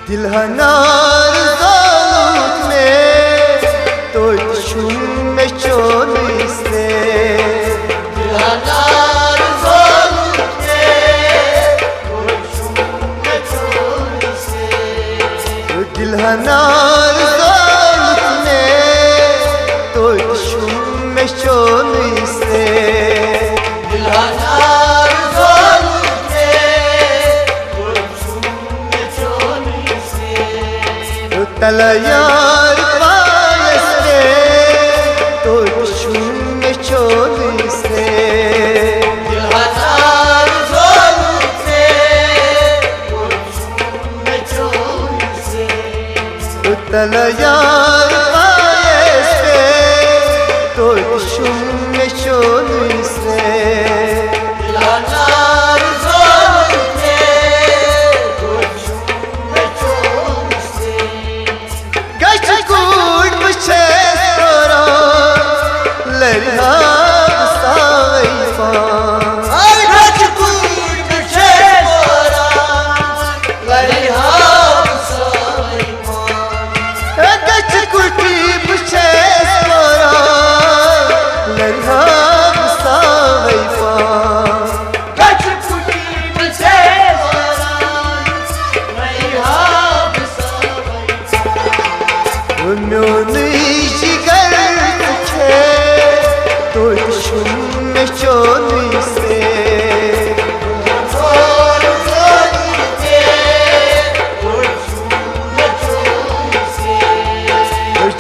Dilhanar zalut me toy shum me choniste Dilhanar zalut me toy shum me choniste Dilhanar zalut me toy shum me choniste Dilhanar zalut me toy shum me choniste Talayar paiste toy shum me choniste Dilhanar zalut me toy shum me choniste Talayar paiste toy shum me choniste Dilhanar zalut me toy shum me choniste Gaç kurt bıçesora lerha sayfa Ay kaç kurt bora Laliha sayma Gaç kurt bıçesora lerha sayfa Kaç kurt bora Laliha sayma Ömrünü jigar ke toy shum me choniste Zor zalite Toy shum me choniste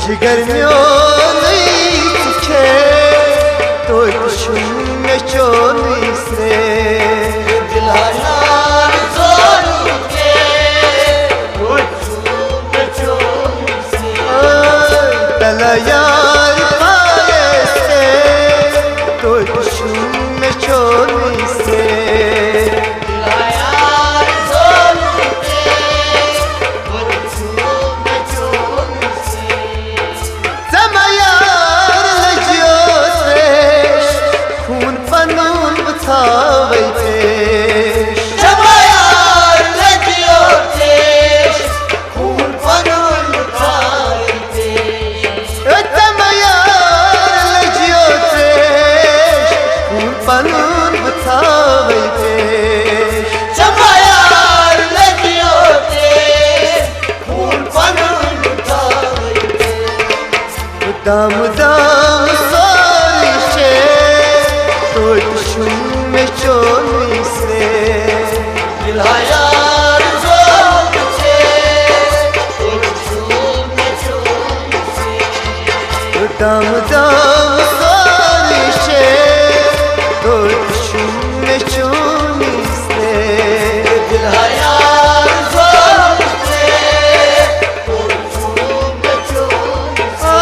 jigar myoni ke toy shum me choniste Dilhanar zalut me toy shum me choniste Talayar paiste toy shum me choniste Dilhanar zalut me toy shum me choniste Zamayar lejyotesh khun panun bthavai pesh Çabayar legiyoteş Kur panul kayteş Zamayar lejyotesh khun panun bthavai pesh Çabayar legiyoteş Kur panul kayteş Dam dam sorishe toy shum me choniste Dilhanar zalte Kur şum me çoniste Dam dam sorishe toy shum me choniste Dilhanar zalte Kur şum me çoniste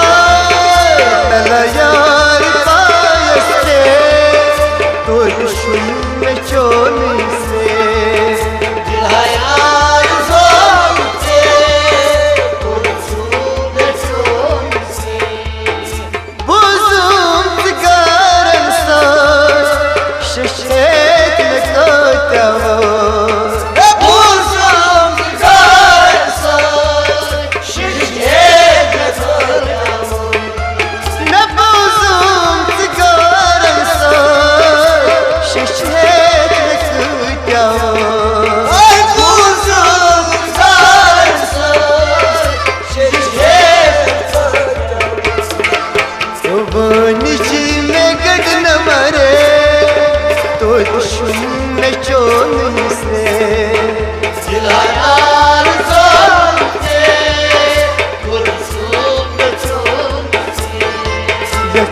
Talayar paiste toy shum me choniste Dilhanar zalte Kur şum me çoniste Buzum tsigaran sar sheshet me kotavor Buzum tıkarsa şirket yatar Nabuzum tsigaran sar sheshet me kotavor Ay buzum tıkarsa şirket yatar Sobanichi me gagn mare toy shum me choniste Dilhanar zalte Kurşun me çoniste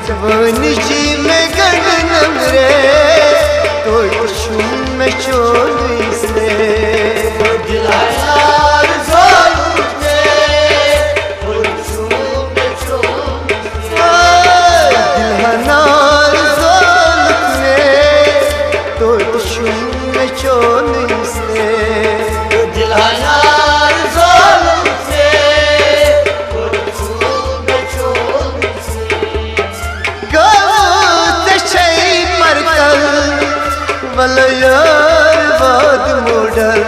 Sobanichi me gagn mare toy shum me choniste Dilhanar zalte Kurşun me çoniste Dilhanar zalut me toy shum me choniste Dilhanar zalte Kurşun me çoniste Gavut chay markal valayar vad modal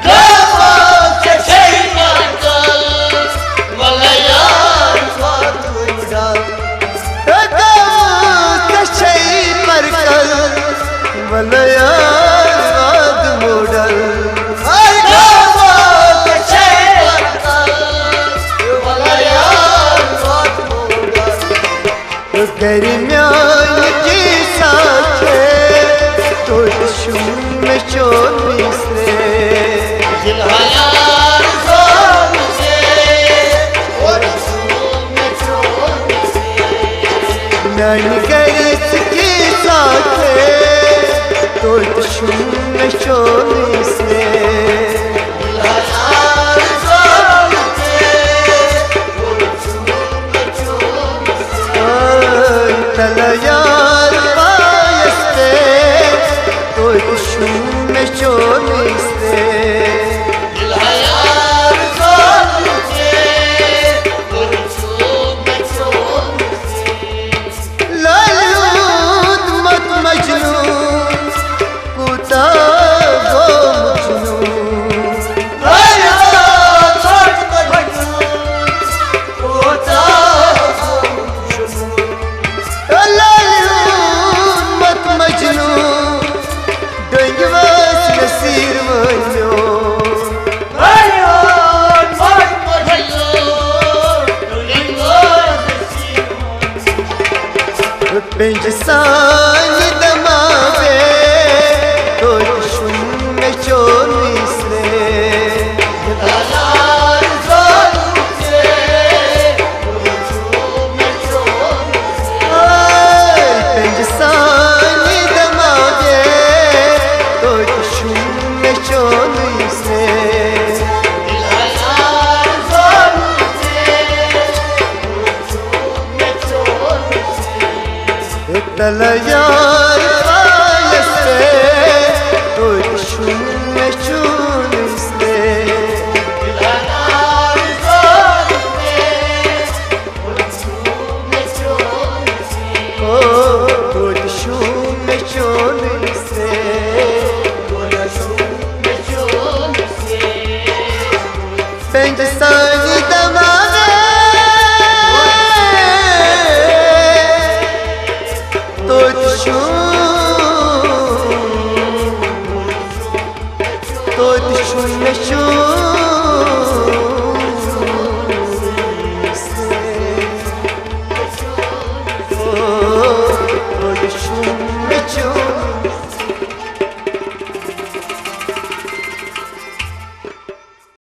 Gavut chay Germian cisa ke Tutuşum meçonisle Dil hayal zor se Tutuşum meçonisle Nani geres cisa ke Tutuşum meçonisle Dil hayal zor se Tutuşum meçonisle Talayar bayeste Tutuşum meçonisle Dil hayal zor se Tutuşum meçonisle Lalut mat Mecnun Kuta go Mecnun Hayat zor mecnun Ota Lalut mat Mecnun Döngüvez mesir vanyo Hayat zor mecnun Dönüyor desir Bence sani damabe Tutuşum meçonisle Hayal zor se Tutuşum meçonisle Bence sani damabe Tutuşum meçonisle Dil hayal zor se Tutuşum meçonisle Talayar bayeste Tutuşum meçonisle Dil hayal zor se Tutuşum meçonisle Tutuşum meçonisle Tutuşum meçonisle Bence sani